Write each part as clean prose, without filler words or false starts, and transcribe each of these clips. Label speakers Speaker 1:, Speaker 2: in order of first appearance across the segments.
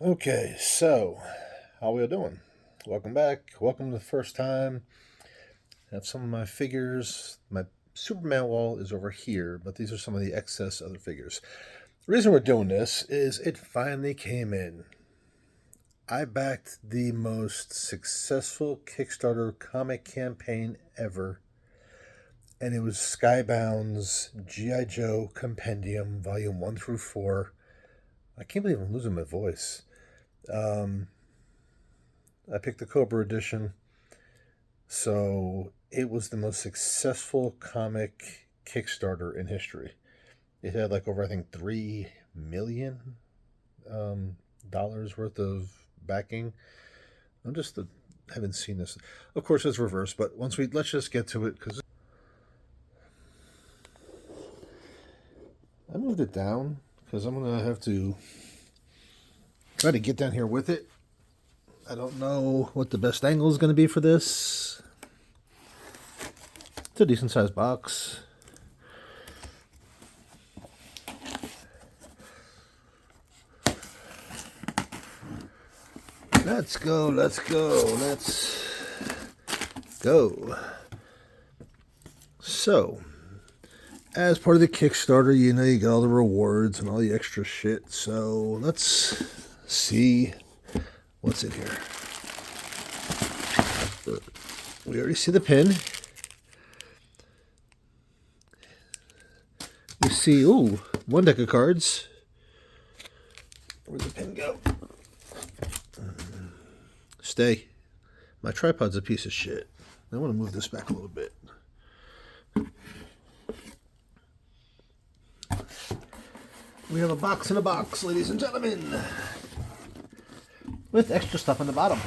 Speaker 1: Okay, so how we doing? Welcome back. Welcome to the first time. I have some of my figures. My Superman wall is over here, but these are some of the excess other figures. The reason we're doing this is it finally came in. I backed the most successful Kickstarter comic campaign ever, and it was Skybound's GI Joe Compendium, Volume 1 through 4. I can't believe I'm losing my voice. I picked the Cobra edition, so it was the most successful comic Kickstarter in history. It had like over, I think, $3 million dollars worth of backing. Haven't seen this. Of course, it's reversed, but let's just get to it because I moved it down because I'm gonna have to try to get down here with it. I don't know what the best angle is going to be for this. It's a decent sized box. Let's go. So, as part of the Kickstarter, you get all the rewards and all the extra shit. So, let's see what's in here. We already see the pin. We see, one deck of cards. Where'd the pin go? Stay. My tripod's a piece of shit. I want to move this back a little bit. We have a box in a box, ladies and gentlemen, with extra stuff on the bottom.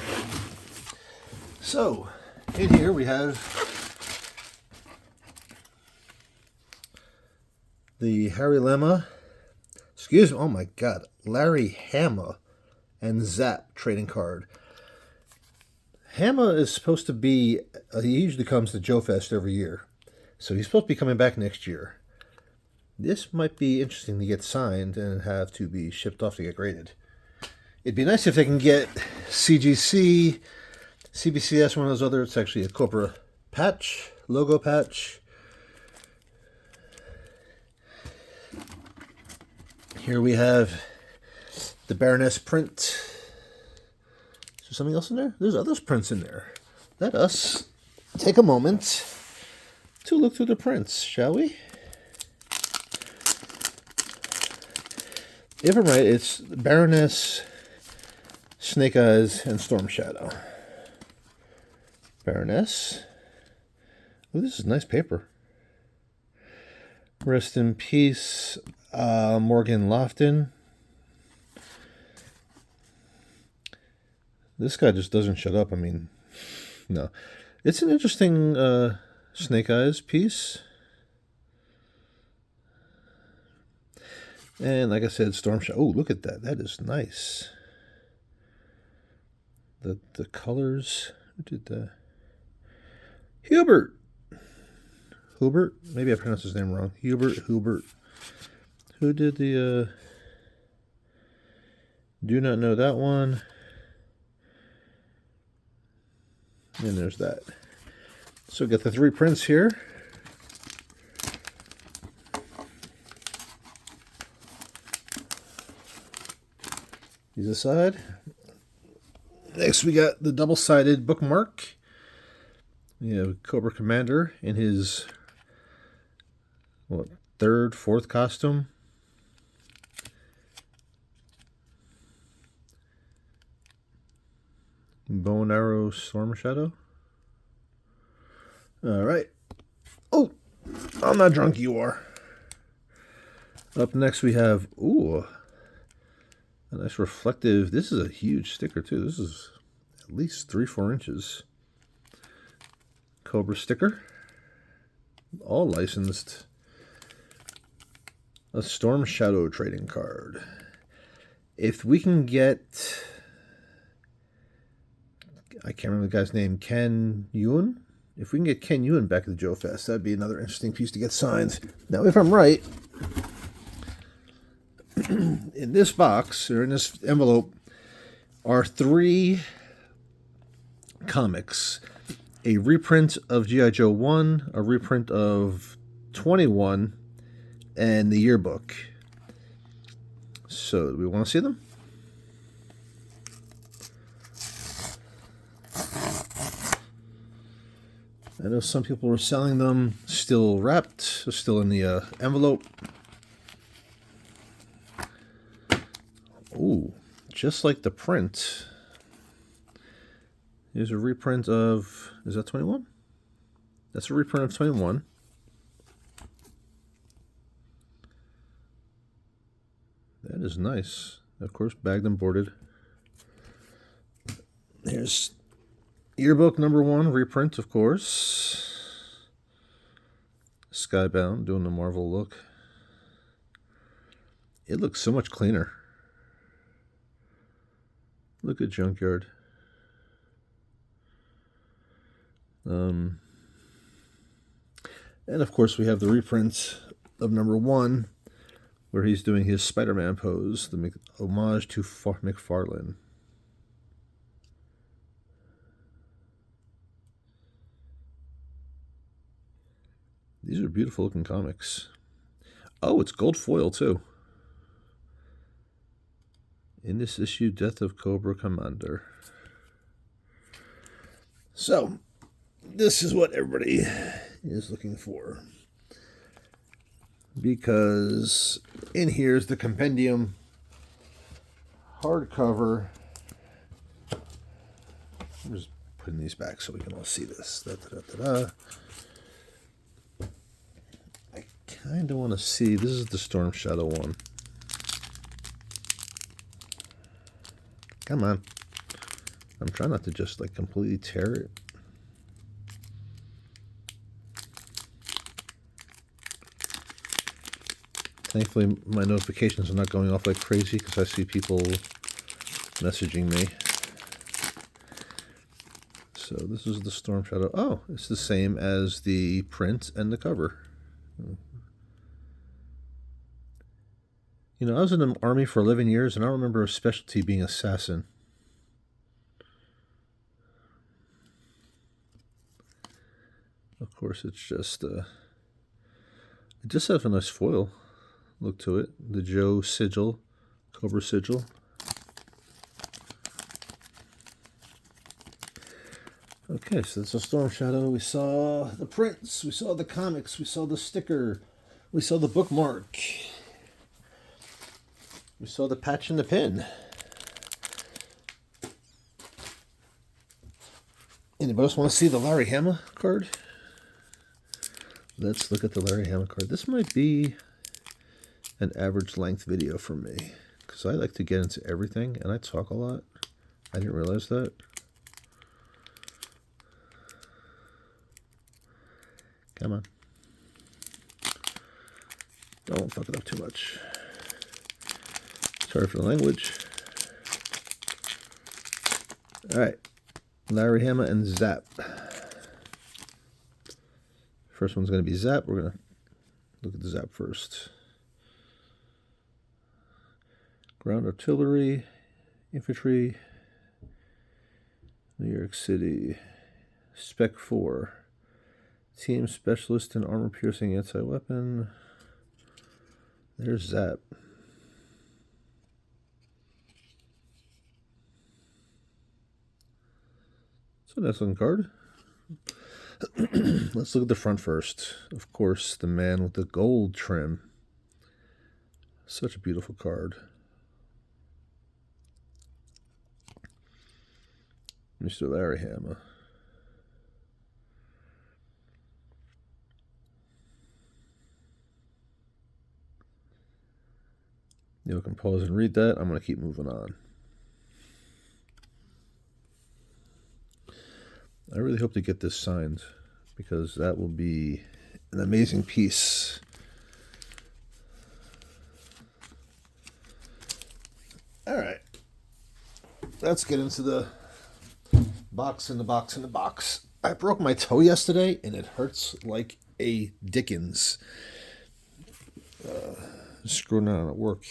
Speaker 1: So, in here we have the Larry Hama and Zap trading card. Hama is supposed to be, he usually comes to Joe Fest every year, so he's supposed to be coming back next year. This might be interesting to get signed and have to be shipped off to get graded. It'd be nice if they can get CGC, CBCS, one of those other. It's actually a Cobra patch, logo patch. Here we have the Baroness print. Is there something else in there? There's other prints in there. Let us take a moment to look through the prints, shall we? If I'm right, it's Baroness, Snake Eyes, and Storm Shadow. Baroness. Oh, this is nice paper. Rest in peace, Morgan Lofton. This guy just doesn't shut up. I mean, no. It's an interesting Snake Eyes piece. And like I said, Storm Shadow. Oh, look at that. That is nice. The colors. Who did that? Hubert. Maybe I pronounced his name wrong. Hubert. Who did the... do not know that one. And there's that. So we got the 3 prints here. These aside. Next we got the double-sided bookmark. We have Cobra Commander in his, third, fourth costume. Bow and Arrow Storm Shadow. Alright. Oh! I'm not drunk, you are. Up next we have, a nice reflective, this is a huge sticker too. This is at least 3-4 inches. Cobra sticker. All licensed. A Storm Shadow trading card. If we can get, I can't remember the guy's name, Ken Ewan? If we can get Ken Ewan back at the Joe Fest, that'd be another interesting piece to get signed. Now, if I'm right, in this box, or in this envelope, are 3 comics. A reprint of GI Joe 1, a reprint of 21, and the yearbook. So, do we want to see them? I know some people were selling them still wrapped, still in the envelope. Ooh, just like the print. Here's a reprint of, is that 21? That's a reprint of 21. That is nice. Of course, bagged and boarded. Here's yearbook number 1, reprint, of course. Skybound, doing the Marvel look. It looks so much cleaner. Look at Junkyard. And of course, we have the reprint of number 1, where he's doing his Spider-Man pose, the homage to McFarlane. These are beautiful looking comics. Oh, it's gold foil too. In this issue, Death of Cobra Commander. So, this is what everybody is looking for. Because in here is the compendium, hardcover. I'm just putting these back so we can all see this. I kind of want to see. This is the Storm Shadow one. Come on. I'm trying not to just like completely tear it. Thankfully, my notifications are not going off like crazy because I see people messaging me. So this is the Storm Shadow. Oh, it's the same as the print and the cover. You know, I was in the Army for 11 years, and I don't remember a specialty being assassin. Of course, it's just, it just has a nice foil look to it. The Joe sigil, Cobra sigil. Okay, so it's a Storm Shadow. We saw the prints, we saw the comics, we saw the sticker, we saw the bookmark. We saw the patch and the pin. Anybody else want to see the Larry Hama card? Let's look at the Larry Hama card. This might be an average length video for me because I like to get into everything and I talk a lot. I didn't realize that. Come on. Don't fuck it up too much. Sorry for the language. All right, Larry Hama and Zap. First one's going to be Zap. We're going to look at the Zap first. Ground Artillery, Infantry, New York City, Spec 4, Team Specialist in Armor Piercing Anti-Weapon. There's Zap. So that's one card. Let's look at the front first. Of course, the man with the gold trim. Such a beautiful card. Mr. Larry Hama. You can pause and read that. I'm going to keep moving on. I really hope to get this signed because that will be an amazing piece. All right. Let's get into the box in the box in the box. I broke my toe yesterday and it hurts like a Dickens. Screwing on at work.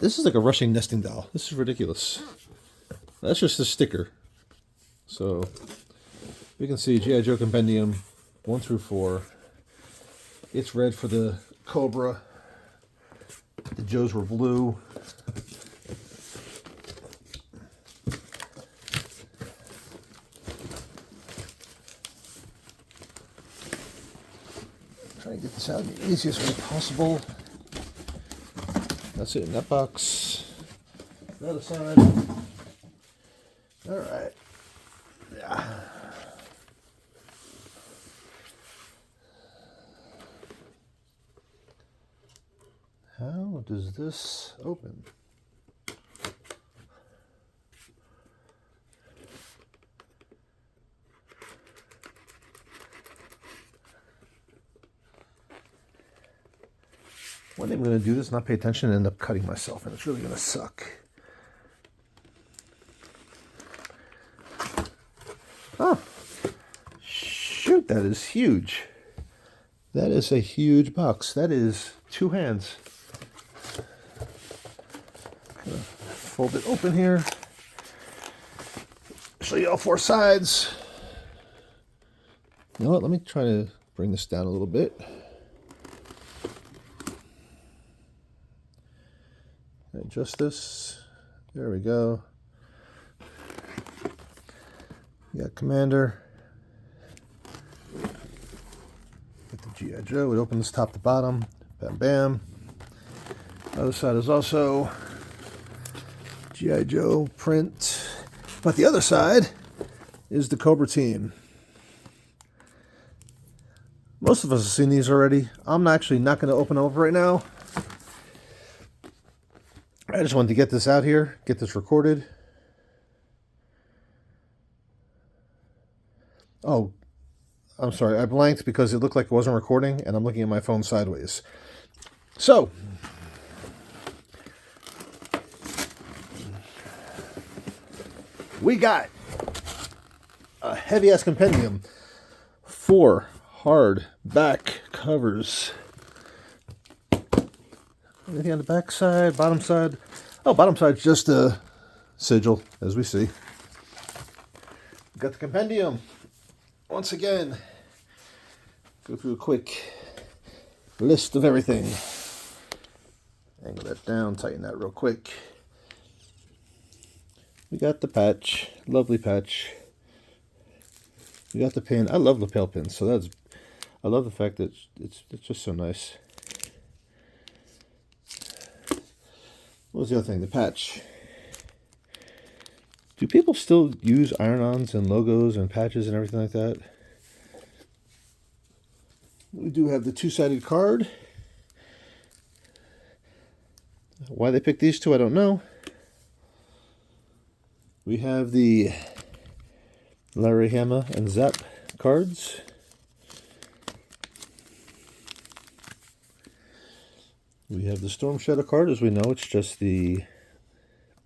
Speaker 1: This is like a Russian nesting doll. This is ridiculous. That's just a sticker. So we can see GI Joe Compendium 1 through 4. It's red for the Cobra. The Joes were blue. Try to get this out in the easiest way possible. That's it in that box. The other side. All right. Yeah. How does this open? One day I'm going to do this, not pay attention, and end up cutting myself, and it's really going to suck. Oh, shoot, that is huge. That is a huge box. That is 2 hands. Gonna fold it open here. Show you all 4 sides. You know what? Let me try to bring this down a little bit. Adjust this. There we go. You got Commander. Get the GI Joe. It opens top to bottom. Bam, bam. Other side is also GI Joe print. But the other side is the Cobra team. Most of us have seen these already. I'm actually not going to open them up right now. I just wanted to get this out here, get this recorded. Oh, I'm sorry, I blanked because it looked like it wasn't recording, and I'm looking at my phone sideways. So, we got a heavy-ass compendium. 4 hard back covers. Anything on the back side, bottom side? Oh, bottom side's just a sigil, as we see. We've got the compendium. Once again, go through a quick list of everything. Angle that down, tighten that real quick. We got the patch, lovely patch. We got the pin. I love lapel pins, so I love the fact that it's just so nice. What was the other thing? The patch. Do people still use iron-ons and logos and patches and everything like that? We do have the 2-sided card. Why they picked these 2, I don't know. We have the Larry Hama and Zap cards. We have the Storm Shadow card. As we know, it's just the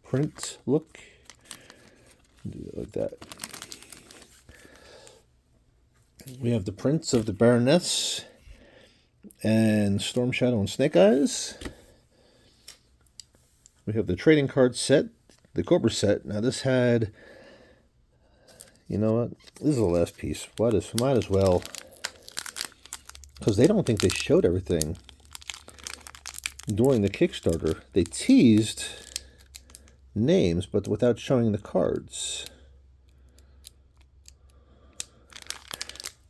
Speaker 1: print look. Do it like that. We have the prints of the Baroness and Storm Shadow and Snake Eyes. We have the trading card set, the Cobra set. Now this had, you know what? This is the last piece. Might as well, because they don't think they showed everything during the Kickstarter. They teased names, but without showing the cards.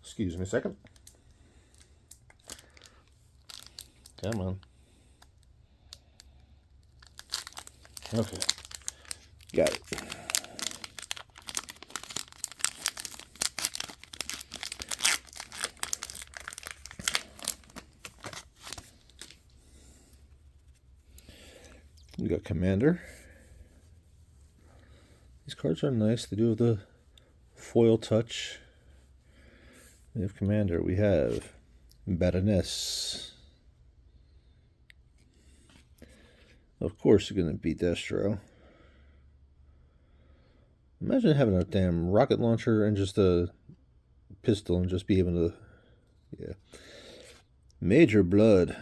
Speaker 1: Excuse me a second. Come on. Okay. Got it. We got Commander. These cards are nice. They do have the foil touch. We have Commander. We have Baroness. Of course, you're going to beat Destro. Imagine having a damn rocket launcher and just a pistol and just be able to... Yeah. Major Blood.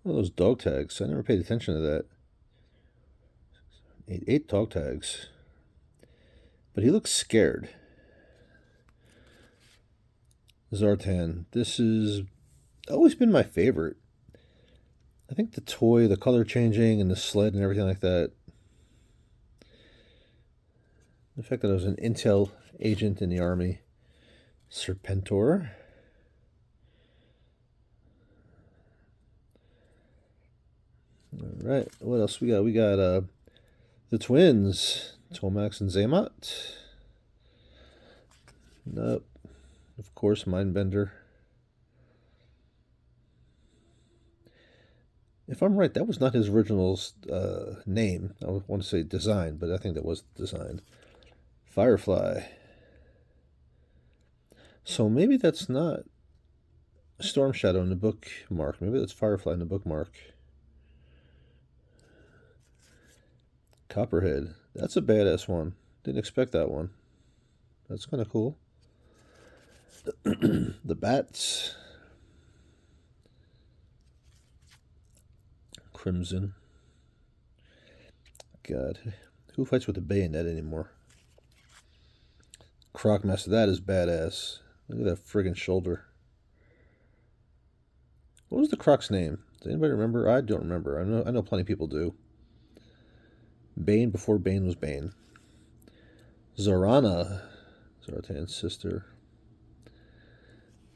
Speaker 1: Oh, those dog tags. I never paid attention to that. Eight dog tags. But he looks scared. Zartan. This has always been my favorite. I think the toy, the color changing, and the sled and everything like that. The fact that I was an intel agent in the army. Serpentor. All right, what else we got? We got the twins, Tomax and Zaymot. Nope. Of course, Mindbender. If I'm right, that was not his original name. I want to say design, but I think that was the design. Firefly. So maybe that's not Storm Shadow in the bookmark. Maybe that's Firefly in the bookmark. Copperhead. That's a badass one. Didn't expect that one. That's kind of cool. The bats. Crimson. God. Who fights with a bayonet anymore? Crocmaster. That is badass. Look at that friggin' shoulder. What was the Croc's name? Does anybody remember? I don't remember. I know plenty of people do. Bane before Bane was Bane. Zorana, Zartan's sister.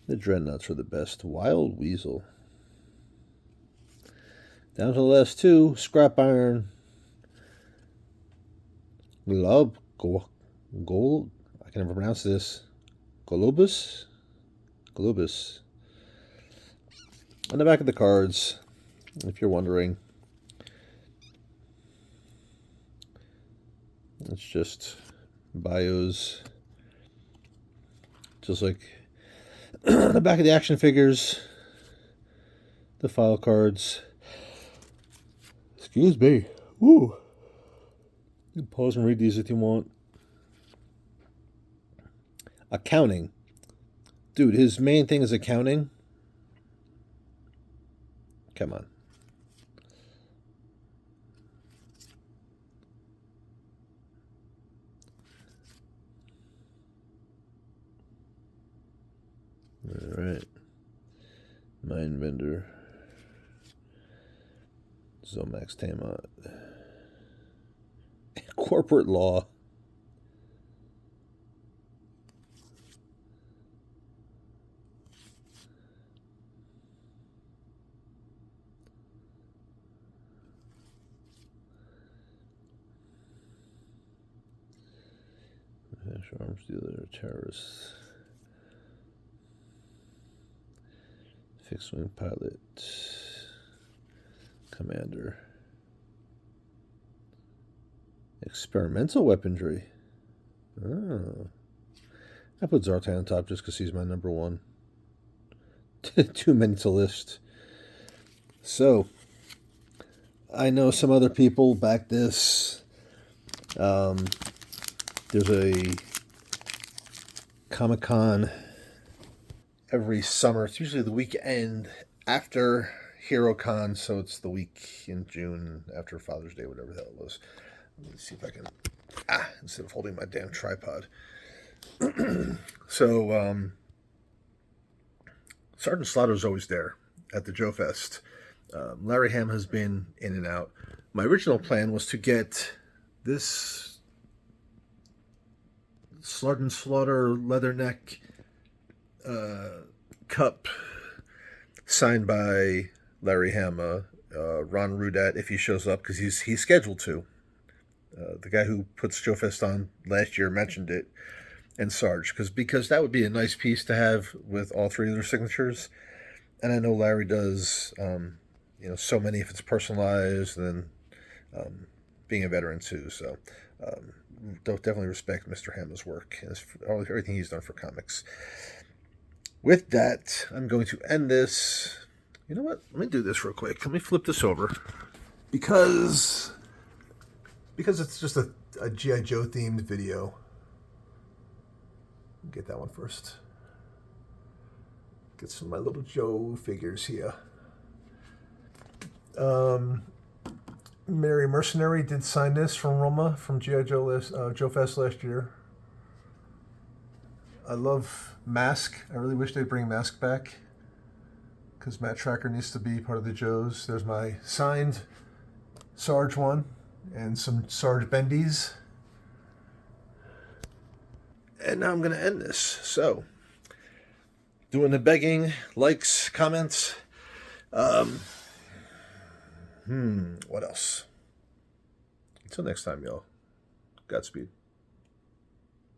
Speaker 1: The Dreadnoughts are the best. Wild Weasel. Down to the last two. Scrap Iron. Gold. I can never pronounce this. Golubus. On the back of the cards, if you're wondering, it's just bios, just like the back of the action figures, the file cards. Excuse me. Woo. You can pause and read these if you want. Accounting. Dude, his main thing is accounting. Come on. All right. Mindbender. Zomax Tamot. Corporate law. Arms dealer, terrorists. Fixed wing pilot. Commander. Experimental weaponry. Oh. I put Zartan on top just because he's my number one. Too many to list. So, I know some other people back this. There's a Comic-Con every summer. It's usually the weekend after HeroCon, so it's the week in June after Father's Day, whatever the hell it was. Let me see if I can... instead of holding my damn tripod. So, Sergeant Slaughter's always there at the Joe Fest. Larry Hama has been in and out. My original plan was to get this Sergeant Slaughter leatherneck cup signed by Larry Hama, Ron Rudat, if he shows up, because he's scheduled to. The guy who puts Joe Fest on last year mentioned it, and Sarge, because that would be a nice piece to have with all three of their signatures. And I know Larry does, so many if it's personalized, and then being a veteran too. So definitely respect Mr. Hama's work and everything he's done for comics. With that, I'm going to end this. You know what? Let me do this real quick. Let me flip this over. Because it's just a GI Joe themed video. Get that one first. Get some of my little Joe figures here. Mary Mercenary did sign this from Roma from GI Joe Fest last year. I love Mask. I really wish they'd bring Mask back, because Matt Tracker needs to be part of the Joes. There's my signed Sarge one and some Sarge Bendies. And now I'm going to end this. So, doing the begging, likes, comments. What else? Until next time, y'all. Godspeed.